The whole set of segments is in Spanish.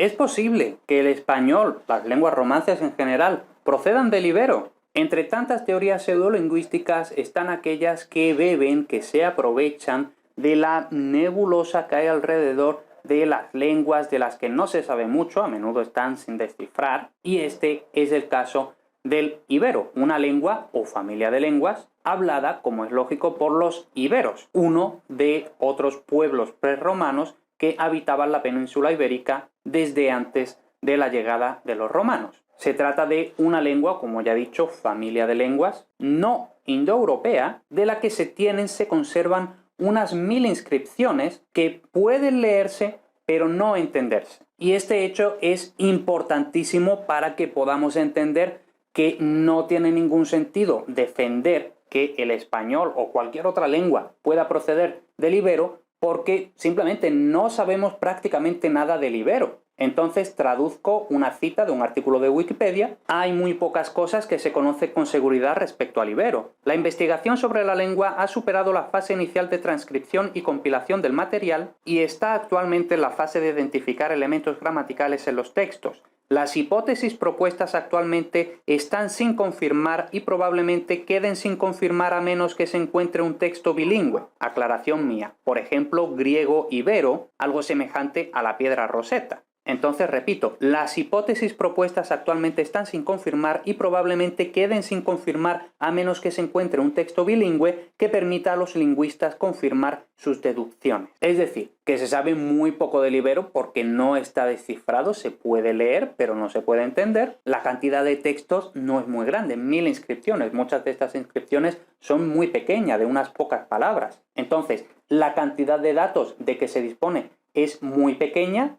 ¿Es posible que el español, las lenguas romances en general, procedan del ibero? Entre tantas teorías pseudolingüísticas están aquellas que beben, que se aprovechan de la nebulosa que hay alrededor de las lenguas de las que no se sabe mucho, a menudo están sin descifrar, y este es el caso del ibero, una lengua o familia de lenguas hablada, como es lógico, por los iberos, uno de otros pueblos prerromanos que habitaban la península ibérica desde antes de la llegada de los romanos. Se trata de una lengua, como ya he dicho, familia de lenguas no indoeuropea, de la que se conservan unas 1000 inscripciones que pueden leerse pero no entenderse. Y este hecho es importantísimo para que podamos entender que no tiene ningún sentido defender que el español o cualquier otra lengua pueda proceder del ibero porque simplemente no sabemos prácticamente nada del ibero. Entonces traduzco una cita de un artículo de Wikipedia. Hay muy pocas cosas que se conocen con seguridad respecto al ibero. La investigación sobre la lengua ha superado la fase inicial de transcripción y compilación del material y está actualmente en la fase de identificar elementos gramaticales en los textos. Las hipótesis propuestas actualmente están sin confirmar y probablemente queden sin confirmar a menos que se encuentre un texto bilingüe. Aclaración mía. Por ejemplo, griego-ibero, algo semejante a la piedra Rosetta. Entonces, repito, las hipótesis propuestas actualmente están sin confirmar y probablemente queden sin confirmar a menos que se encuentre un texto bilingüe que permita a los lingüistas confirmar sus deducciones. Es decir, que se sabe muy poco del ibero porque no está descifrado, se puede leer pero no se puede entender. La cantidad de textos no es muy grande, 1000 inscripciones. Muchas de estas inscripciones son muy pequeñas, de unas pocas palabras. Entonces, la cantidad de datos de que se dispone es muy pequeña.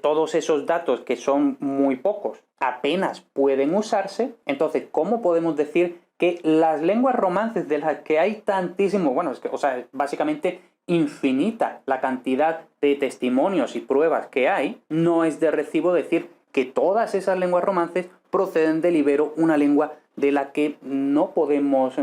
Todos esos datos, que son muy pocos, apenas pueden usarse. Entonces, ¿cómo podemos decir que las lenguas romances de las que hay tantísimo, bueno, es básicamente infinita la cantidad de testimonios y pruebas que hay, no es de recibo decir que todas esas lenguas romances proceden del ibero, una lengua de la que no podemos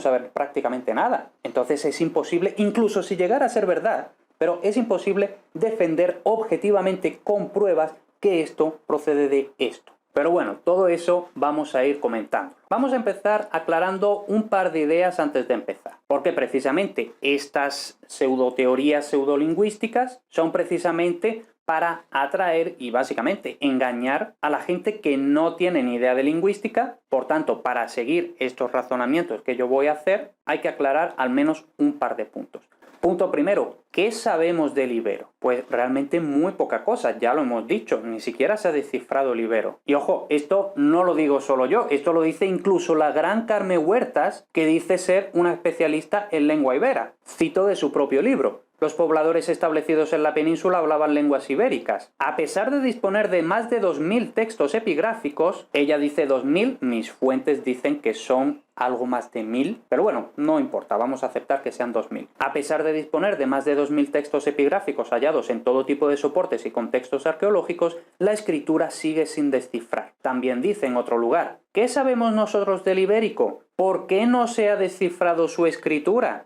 saber prácticamente nada? Entonces es imposible, incluso si llegara a ser verdad, pero es imposible defender objetivamente con pruebas que esto procede de esto. Pero bueno, todo eso vamos a ir comentando. Vamos a empezar aclarando un par de ideas antes de empezar. Porque precisamente estas pseudoteorías pseudolingüísticas son precisamente para atraer y básicamente engañar a la gente que no tiene ni idea de lingüística. Por tanto, para seguir estos razonamientos que yo voy a hacer, hay que aclarar al menos un par de puntos. Punto primero, ¿qué sabemos del ibero? Pues realmente muy poca cosa, ya lo hemos dicho, ni siquiera se ha descifrado el ibero. Y ojo, esto no lo digo solo yo, esto lo dice incluso la gran Carme Huertas, que dice ser una especialista en lengua ibera. Cito de su propio libro. Los pobladores establecidos en la península hablaban lenguas ibéricas. A pesar de disponer de más de 2000 textos epigráficos, ella dice 2000, mis fuentes dicen que son algo más de 1000, pero bueno, no importa, vamos a aceptar que sean 2000. A pesar de disponer de más de 2000 textos epigráficos hallados en todo tipo de soportes y contextos arqueológicos, la escritura sigue sin descifrar. También dice en otro lugar, ¿qué sabemos nosotros del ibérico? ¿Por qué no se ha descifrado su escritura?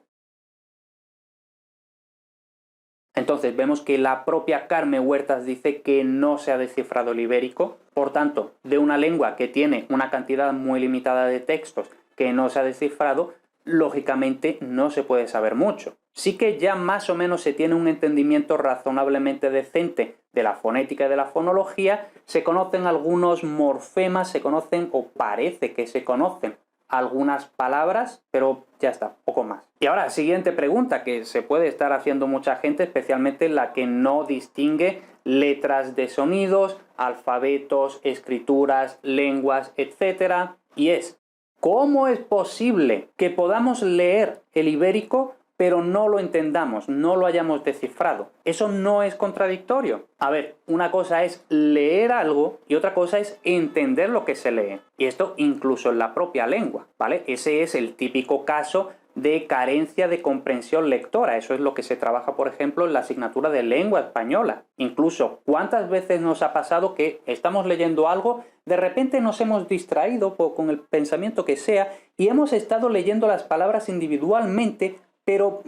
Entonces vemos que la propia Carme Huertas dice que no se ha descifrado el ibérico. Por tanto, de una lengua que tiene una cantidad muy limitada de textos que no se ha descifrado, lógicamente no se puede saber mucho. Sí que ya más o menos se tiene un entendimiento razonablemente decente de la fonética y de la fonología, se conocen algunos morfemas, se conocen o parece que se conocen algunas palabras, pero ya está, poco más. Y ahora, siguiente pregunta que se puede estar haciendo mucha gente, especialmente la que no distingue letras de sonidos, alfabetos, escrituras, lenguas, etc. Y es, ¿cómo es posible que podamos leer el ibérico pero no lo entendamos, no lo hayamos descifrado? ¿Eso no es contradictorio? A ver, una cosa es leer algo y otra cosa es entender lo que se lee. Y esto incluso en la propia lengua, ¿vale? Ese es el típico caso de carencia de comprensión lectora. Eso es lo que se trabaja, por ejemplo, en la asignatura de lengua española. Incluso, ¿cuántas veces nos ha pasado que estamos leyendo algo, de repente nos hemos distraído con el pensamiento que sea y hemos estado leyendo las palabras individualmente pero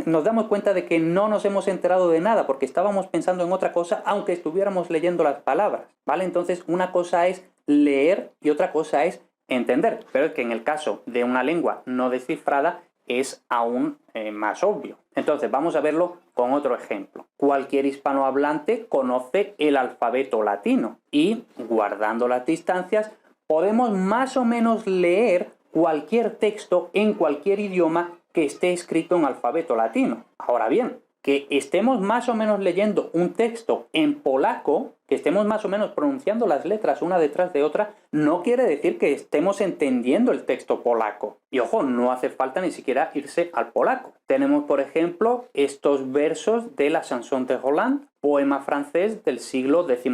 nos damos cuenta de que no nos hemos enterado de nada porque estábamos pensando en otra cosa aunque estuviéramos leyendo las palabras, ¿vale? Entonces una cosa es leer y otra cosa es entender, pero es que en el caso de una lengua no descifrada es aún más obvio. Entonces vamos a verlo con otro ejemplo. Cualquier hispanohablante conoce el alfabeto latino y, guardando las distancias, podemos más o menos leer cualquier texto en cualquier idioma que esté escrito en alfabeto latino. Ahora bien, que estemos más o menos leyendo un texto en polaco, que estemos más o menos pronunciando las letras una detrás de otra, no quiere decir que estemos entendiendo el texto polaco. Y ojo, no hace falta ni siquiera irse al polaco. Tenemos, por ejemplo, estos versos de la Chanson de Roland, poema francés del siglo XI,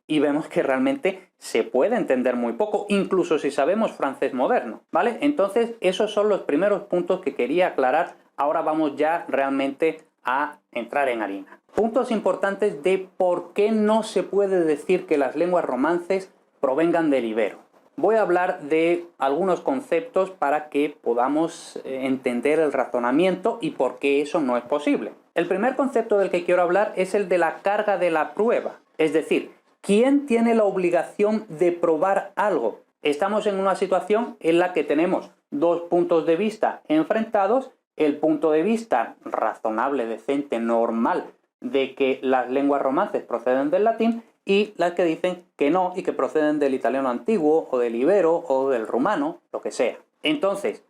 y vemos que realmente se puede entender muy poco, incluso si sabemos francés moderno, ¿vale? Entonces, esos son los primeros puntos que quería aclarar. Ahora vamos ya realmente a entrar en harina. Puntos importantes de por qué no se puede decir que las lenguas romances provengan del ibero. Voy a hablar de algunos conceptos para que podamos entender el razonamiento y por qué eso no es posible. El primer concepto del que quiero hablar es el de la carga de la prueba. Es decir, ¿quién tiene la obligación de probar algo? Estamos en una situación en la que tenemos dos puntos de vista enfrentados. El punto de vista razonable, decente, normal de que las lenguas romances proceden del latín y las que dicen que no y que proceden del italiano antiguo o del ibero o del rumano, lo que sea. Entonces,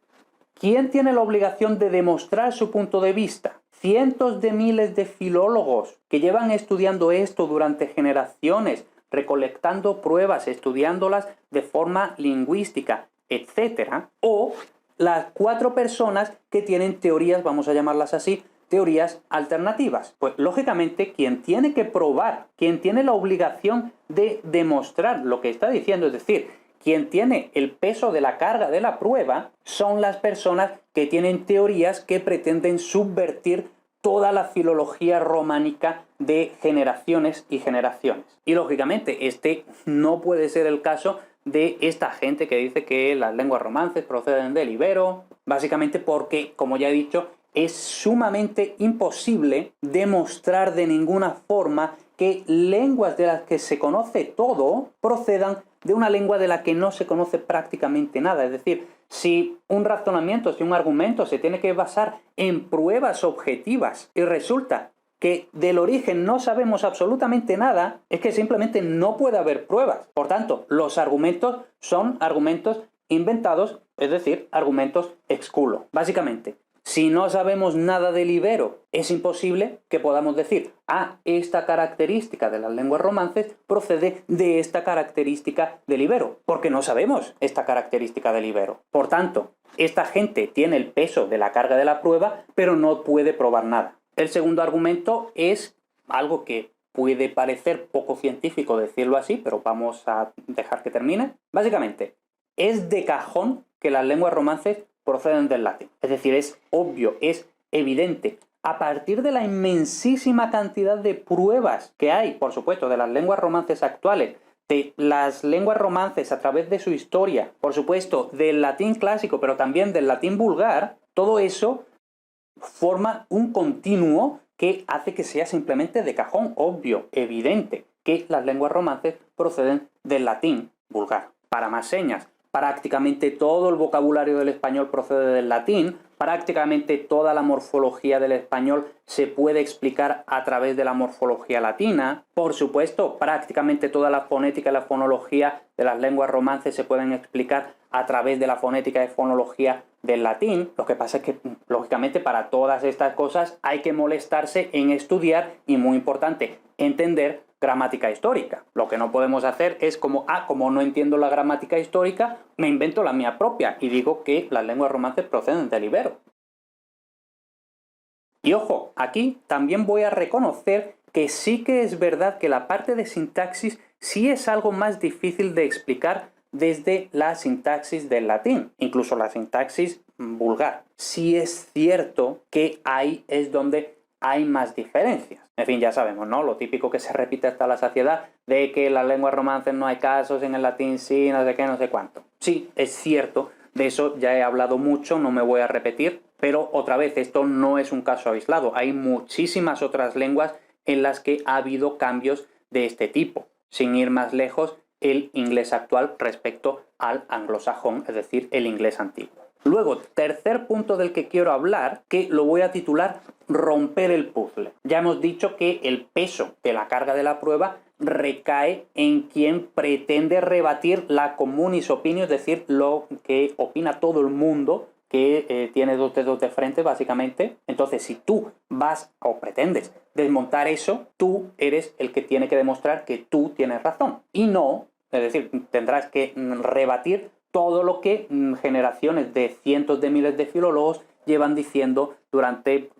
¿quién tiene la obligación de demostrar su punto de vista? Cientos de miles de filólogos que llevan estudiando esto durante generaciones, recolectando pruebas, estudiándolas de forma lingüística, etc. O las 4 personas que tienen teorías, vamos a llamarlas así, teorías alternativas. Pues lógicamente quien tiene que probar, quien tiene la obligación de demostrar lo que está diciendo, es decir, quien tiene el peso de la carga de la prueba, son las personas que tienen teorías que pretenden subvertir toda la filología románica de generaciones y generaciones. Y lógicamente este no puede ser el caso de esta gente que dice que las lenguas romances proceden del ibero, básicamente porque, como ya he dicho, es sumamente imposible demostrar de ninguna forma que lenguas de las que se conoce todo procedan de una lengua de la que no se conoce prácticamente nada. Es decir, si un razonamiento, si un argumento se tiene que basar en pruebas objetivas y resulta que del origen no sabemos absolutamente nada, es que simplemente no puede haber pruebas. Por tanto, los argumentos son argumentos inventados, es decir, argumentos ex culo. Básicamente, si no sabemos nada del ibero, es imposible que podamos decir, esta característica de las lenguas romances procede de esta característica del ibero, porque no sabemos esta característica del ibero. Por tanto, esta gente tiene el peso de la carga de la prueba, pero no puede probar nada. El segundo argumento es algo que puede parecer poco científico decirlo así, pero vamos a dejar que termine. Básicamente, es de cajón que las lenguas romances proceden del latín. Es decir, es obvio, es evidente. A partir de la inmensísima cantidad de pruebas que hay, por supuesto, de las lenguas romances actuales, de las lenguas romances a través de su historia, por supuesto, del latín clásico, pero también del latín vulgar, todo eso forma un continuo que hace que sea simplemente de cajón obvio, evidente, que las lenguas romances proceden del latín vulgar. Para más señas, prácticamente todo el vocabulario del español procede del latín, prácticamente toda la morfología del español se puede explicar a través de la morfología latina. Por supuesto, prácticamente toda la fonética y la fonología de las lenguas romances se pueden explicar a través de la fonética y fonología del latín. Lo que pasa es que, lógicamente, para todas estas cosas hay que molestarse en estudiar y, muy importante, entender gramática histórica. Lo que no podemos hacer es como no entiendo la gramática histórica, me invento la mía propia y digo que las lenguas romances proceden del ibero. Y ojo, aquí también voy a reconocer que sí que es verdad que la parte de sintaxis sí es algo más difícil de explicar desde la sintaxis del latín, incluso la sintaxis vulgar. Sí es cierto que ahí es donde hay más diferencias. En fin, ya sabemos, ¿no? Lo típico que se repite hasta la saciedad de que en las lenguas romances no hay casos, en el latín sí, no sé qué, no sé cuánto. Sí, es cierto, de eso ya he hablado mucho, no me voy a repetir, Pero otra vez, esto no es un caso aislado. Hay muchísimas otras lenguas en las que ha habido cambios de este tipo. Sin ir más lejos, el inglés actual respecto al anglosajón, es decir, el inglés antiguo. Luego, tercer punto del que quiero hablar, que lo voy a titular romper el puzzle. Ya hemos dicho que el peso de la carga de la prueba recae en quien pretende rebatir la communis opinio, es decir, lo que opina todo el mundo que tiene dos dedos de frente, básicamente. Entonces, si tú vas o pretendes desmontar eso, tú eres el que tiene que demostrar que tú tienes razón. Y no, es decir, tendrás que rebatir todo lo que generaciones de cientos de miles de filólogos llevan diciendo durante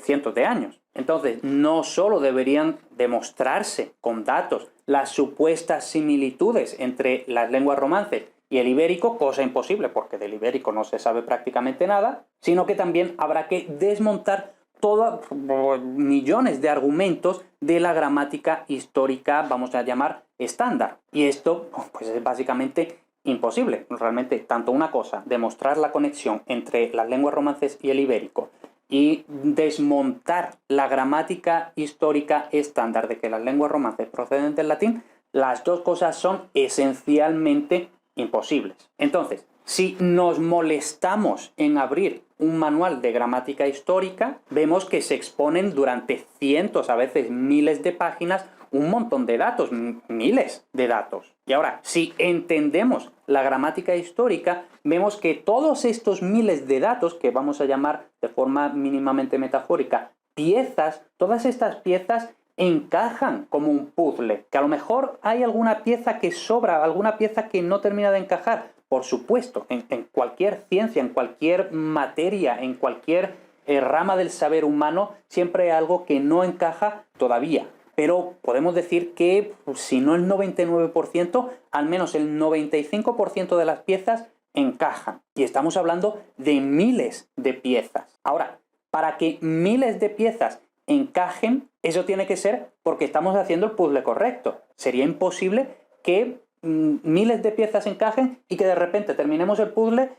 cientos de años. Entonces, no solo deberían demostrarse con datos las supuestas similitudes entre las lenguas romances y el ibérico, cosa imposible porque del ibérico no se sabe prácticamente nada, sino que también habrá que desmontar todos millones de argumentos de la gramática histórica, vamos a llamar estándar. Y esto pues es básicamente imposible. Realmente, tanto una cosa, demostrar la conexión entre las lenguas romances y el ibérico, y desmontar la gramática histórica estándar de que las lenguas romances proceden del latín, las dos cosas son esencialmente imposibles. Entonces, si nos molestamos en abrir un manual de gramática histórica, vemos que se exponen durante cientos, a veces miles de páginas, un montón de datos, miles de datos. Y ahora, si entendemos la gramática histórica, vemos que todos estos miles de datos, que vamos a llamar de forma mínimamente metafórica piezas, todas estas piezas encajan como un puzzle, que a lo mejor hay alguna pieza que sobra, alguna pieza que no termina de encajar. Por supuesto, en cualquier ciencia, en cualquier materia, en cualquier rama del saber humano, siempre hay algo que no encaja todavía. Pero podemos decir que, si no el 99%, al menos el 95% de las piezas encajan. Y estamos hablando de miles de piezas. Ahora, para que miles de piezas encajen, eso tiene que ser porque estamos haciendo el puzzle correcto. Sería imposible que miles de piezas encajen y que de repente terminemos el puzzle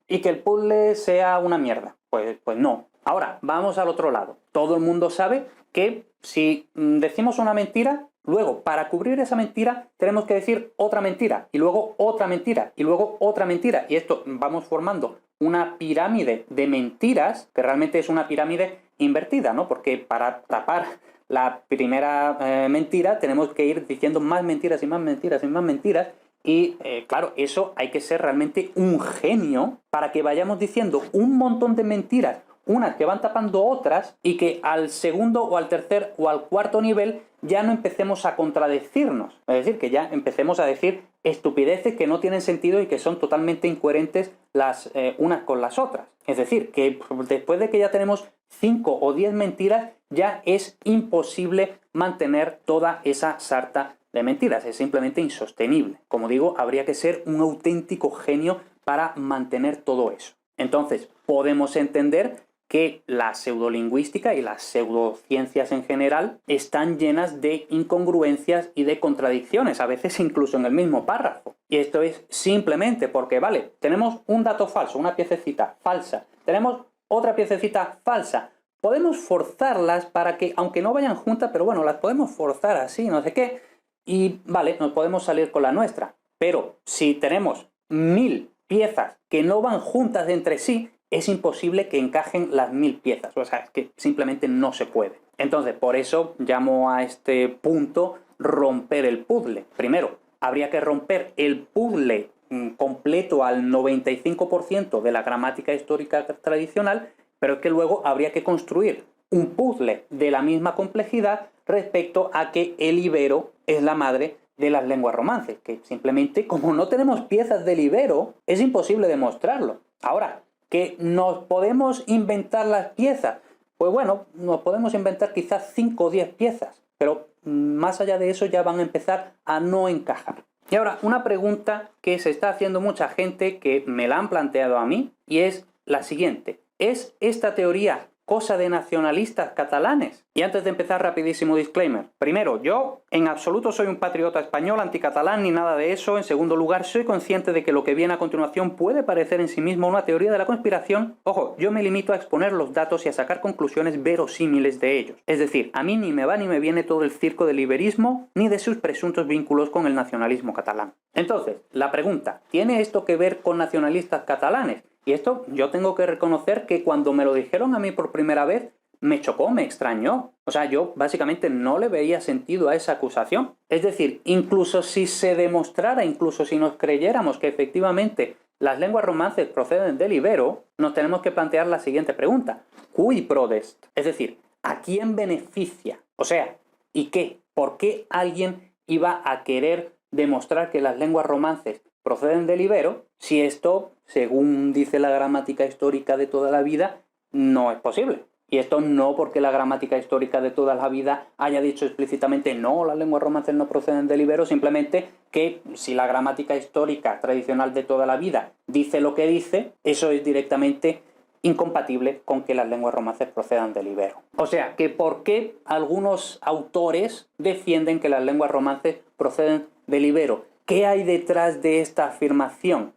y que el puzzle sea una mierda. Pues no. Ahora, vamos al otro lado. Todo el mundo sabe que si decimos una mentira, luego para cubrir esa mentira tenemos que decir otra mentira, y luego otra mentira, y luego otra mentira. Y esto vamos formando una pirámide de mentiras, que realmente es una pirámide invertida, ¿no? Porque para tapar la primera mentira tenemos que ir diciendo más mentiras y más mentiras y más mentiras. Y claro, eso hay que ser realmente un genio para que vayamos diciendo un montón de mentiras, unas que van tapando otras, y que al segundo o al tercer o al cuarto nivel ya no empecemos a contradecirnos. Es decir, que ya empecemos a decir estupideces que no tienen sentido y que son totalmente incoherentes las unas con las otras. Es decir, que después de que ya tenemos 5 o 10 mentiras, ya es imposible mantener toda esa sarta de mentiras. Es simplemente insostenible. Como digo, habría que ser un auténtico genio para mantener todo eso. Entonces, podemos entender que la pseudolingüística y las pseudociencias en general están llenas de incongruencias y de contradicciones, a veces incluso en el mismo párrafo. Y esto es simplemente porque, vale, tenemos un dato falso, una piececita falsa, tenemos otra piececita falsa. Podemos forzarlas para que, aunque no vayan juntas, pero bueno, las podemos forzar así, no sé qué, y vale, nos podemos salir con la nuestra. Pero si tenemos 1000 piezas que no van juntas entre sí, es imposible que encajen las 1000 piezas. O sea, es que simplemente no se puede. Entonces, por eso llamo a este punto romper el puzzle. Primero, habría que romper el puzzle completo al 95% de la gramática histórica tradicional, pero es que luego habría que construir un puzzle de la misma complejidad respecto a que el ibero es la madre de las lenguas romances, que simplemente, como no tenemos piezas del ibero, es imposible demostrarlo. Ahora, ¿que nos podemos inventar las piezas? Pues bueno, nos podemos inventar quizás 5 o 10 piezas, pero más allá de eso ya van a empezar a no encajar. Y ahora, una pregunta que se está haciendo mucha gente, que me la han planteado a mí, y es la siguiente. ¿Es esta teoría cosa de nacionalistas catalanes. Y antes de empezar, rapidísimo disclaimer. Primero, yo en absoluto soy un patriota español, anticatalán ni nada de eso. En segundo lugar, soy consciente de que lo que viene a continuación puede parecer en sí mismo una teoría de la conspiración. Ojo, yo me limito a exponer los datos y a sacar conclusiones verosímiles de ellos. Es decir, a mí ni me va ni me viene todo el circo del iberismo ni de sus presuntos vínculos con el nacionalismo catalán. Entonces, la pregunta, ¿tiene esto que ver con nacionalistas catalanes? Y esto yo tengo que reconocer que cuando me lo dijeron a mí por primera vez, me chocó, me extrañó. O sea, yo básicamente no le veía sentido a esa acusación. Es decir, incluso si se demostrara, incluso si nos creyéramos que efectivamente las lenguas romances proceden del ibero, nos tenemos que plantear la siguiente pregunta. ¿Cui prodest? Es decir, ¿a quién beneficia? O sea, ¿y qué? ¿Por qué alguien iba a querer demostrar que las lenguas romances proceden del ibero si esto, según dice la gramática histórica de toda la vida, no es posible? Y esto no porque la gramática histórica de toda la vida haya dicho explícitamente no, las lenguas romances no proceden del ibero, simplemente que si la gramática histórica tradicional de toda la vida dice lo que dice, eso es directamente incompatible con que las lenguas romances procedan del ibero. O sea, que ¿por qué algunos autores defienden que las lenguas romances proceden del ibero? ¿Qué hay detrás de esta afirmación?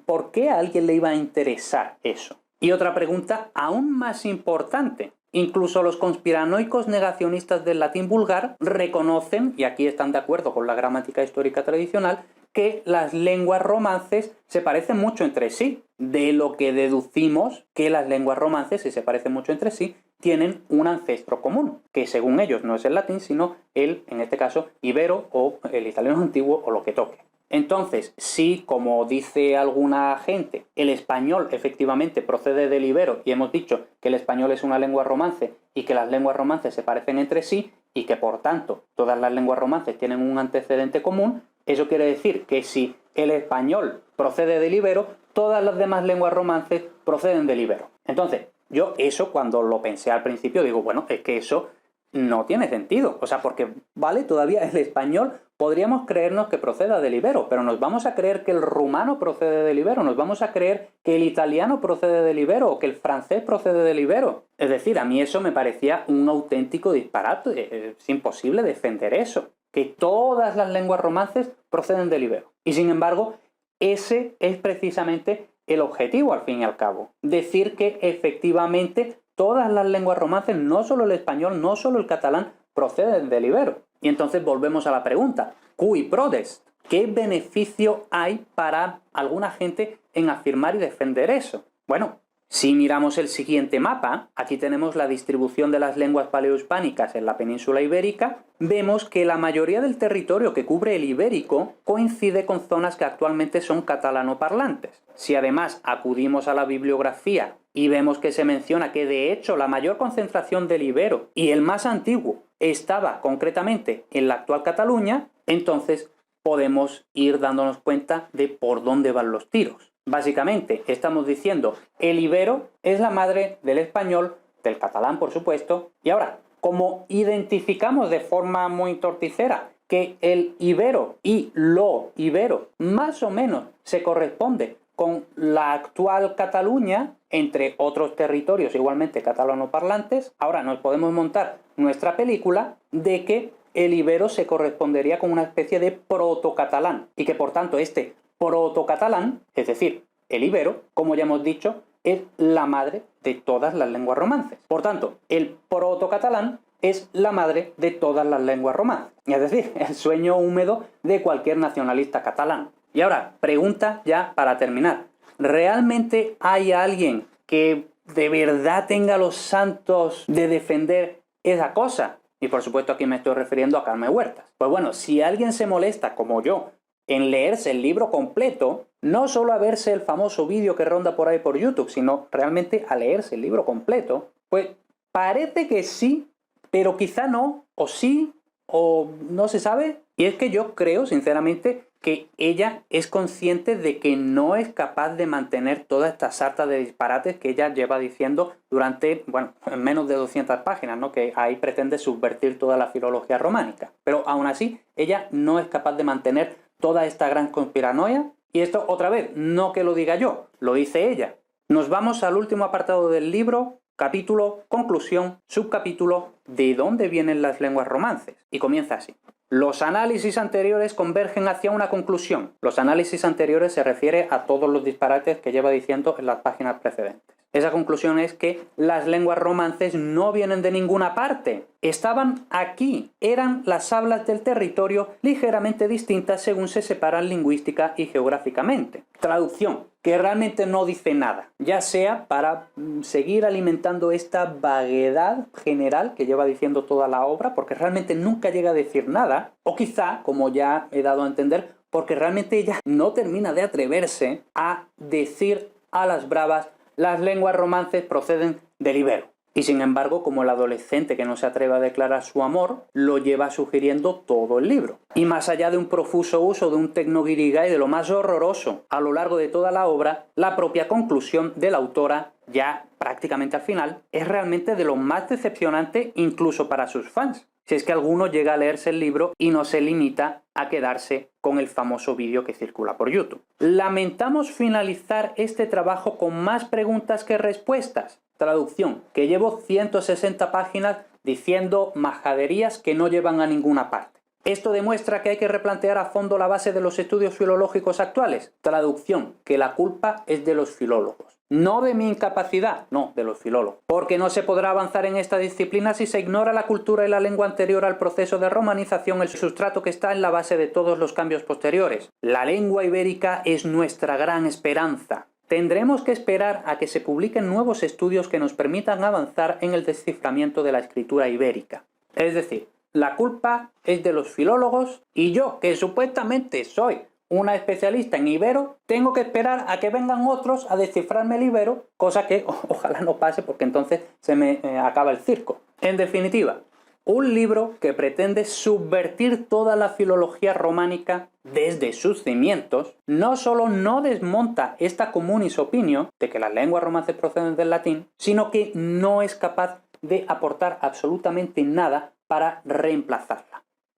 ¿Por qué a alguien le iba a interesar eso? Y otra pregunta aún más importante. Incluso los conspiranoicos negacionistas del latín vulgar reconocen, y aquí están de acuerdo con la gramática histórica tradicional, que las lenguas romances se parecen mucho entre sí. De lo que deducimos que las lenguas romances, si se parecen mucho entre sí, tienen un ancestro común, que según ellos no es el latín, sino el, en este caso, ibero o el italiano antiguo o lo que toque. Entonces, si, como dice alguna gente, el español efectivamente procede del ibero y hemos dicho que el español es una lengua romance y que las lenguas romances se parecen entre sí y que por tanto todas las lenguas romances tienen un antecedente común, eso quiere decir que si el español procede del ibero, todas las demás lenguas romances proceden del ibero. Entonces, yo eso cuando lo pensé al principio digo, bueno, es que eso no tiene sentido. O sea, porque, vale, todavía el español podríamos creernos que proceda del ibero, pero nos vamos a creer que el rumano procede del ibero, nos vamos a creer que el italiano procede del ibero o que el francés procede del ibero. Es decir, a mí eso me parecía un auténtico disparate. Es imposible defender eso, que todas las lenguas romances proceden del ibero. Y sin embargo, ese es precisamente el objetivo al fin y al cabo. Decir que efectivamente todas las lenguas romances, no solo el español, no solo el catalán, proceden del ibero. Y entonces volvemos a la pregunta, ¿cui prodest? ¿Qué beneficio hay para alguna gente en afirmar y defender eso? Bueno, si miramos el siguiente mapa, aquí tenemos la distribución de las lenguas paleohispánicas en la península ibérica, vemos que la mayoría del territorio que cubre el ibérico coincide con zonas que actualmente son catalanoparlantes. Si además acudimos a la bibliografía y vemos que se menciona que de hecho la mayor concentración del ibero y el más antiguo estaba concretamente en la actual Cataluña, entonces podemos ir dándonos cuenta de por dónde van los tiros. Básicamente estamos diciendo el ibero es la madre del español, del catalán por supuesto, y ahora, como identificamos de forma muy torticera que el ibero y lo ibero más o menos se corresponde con la actual Cataluña, entre otros territorios igualmente catalanoparlantes, ahora nos podemos montar nuestra película de que el ibero se correspondería con una especie de protocatalán y que por tanto este protocatalán, es decir, el ibero, como ya hemos dicho, es la madre de todas las lenguas romances. Por tanto, el protocatalán es la madre de todas las lenguas romances, es decir, el sueño húmedo de cualquier nacionalista catalán. Y ahora, pregunta ya para terminar. ¿Realmente hay alguien que de verdad tenga los santos de defender esa cosa? Y por supuesto aquí me estoy refiriendo a Carme Huertas. Pues bueno, si alguien se molesta, como yo, en leerse el libro completo, no solo a verse el famoso vídeo que ronda por ahí por YouTube, sino realmente a leerse el libro completo, pues parece que sí, pero quizá no, o sí, o no se sabe. Y es que yo creo, sinceramente, que ella es consciente de que no es capaz de mantener toda esta sarta de disparates que ella lleva diciendo durante, bueno, menos de 200 páginas, ¿no? Que ahí pretende subvertir toda la filología románica. Pero aún así, ella no es capaz de mantener toda esta gran conspiranoia. Y esto, otra vez, no que lo diga yo, lo dice ella. Nos vamos al último apartado del libro, capítulo, conclusión, subcapítulo, ¿de dónde vienen las lenguas romances? Y comienza así. Los análisis anteriores convergen hacia una conclusión. Los análisis anteriores se refiere a todos los disparates que lleva diciendo en las páginas precedentes. Esa conclusión es que las lenguas romances no vienen de ninguna parte. Estaban aquí. Eran las hablas del territorio ligeramente distintas según se separan lingüística y geográficamente. Traducción, que realmente no dice nada. Ya sea para seguir alimentando esta vaguedad general que lleva diciendo toda la obra, porque realmente nunca llega a decir nada, o quizá, como ya he dado a entender, porque realmente ella no termina de atreverse a decir a las bravas: las lenguas romances proceden del ibero. Y sin embargo, como el adolescente que no se atreve a declarar su amor, lo lleva sugiriendo todo el libro. Y más allá de un profuso uso de un tecnoguirigay de lo más horroroso a lo largo de toda la obra, la propia conclusión de la autora, ya prácticamente al final, es realmente de lo más decepcionante incluso para sus fans. Si es que alguno llega a leerse el libro y no se limita a quedarse con el famoso vídeo que circula por YouTube. Lamentamos finalizar este trabajo con más preguntas que respuestas. Traducción, que llevo 160 páginas diciendo majaderías que no llevan a ninguna parte. Esto demuestra que hay que replantear a fondo la base de los estudios filológicos actuales. Traducción, que la culpa es de los filólogos. No de mi incapacidad, no, de los filólogos. Porque no se podrá avanzar en esta disciplina si se ignora la cultura y la lengua anterior al proceso de romanización, el sustrato que está en la base de todos los cambios posteriores. La lengua ibérica es nuestra gran esperanza. Tendremos que esperar a que se publiquen nuevos estudios que nos permitan avanzar en el desciframiento de la escritura ibérica. Es decir, la culpa es de los filólogos y yo, que supuestamente soy una especialista en ibero, tengo que esperar a que vengan otros a descifrarme el ibero, cosa que ojalá no pase porque entonces se me acaba el circo. En definitiva, un libro que pretende subvertir toda la filología románica desde sus cimientos, no solo no desmonta esta communis opinio de que las lenguas romances proceden del latín, sino que no es capaz de aportar absolutamente nada para reemplazarla.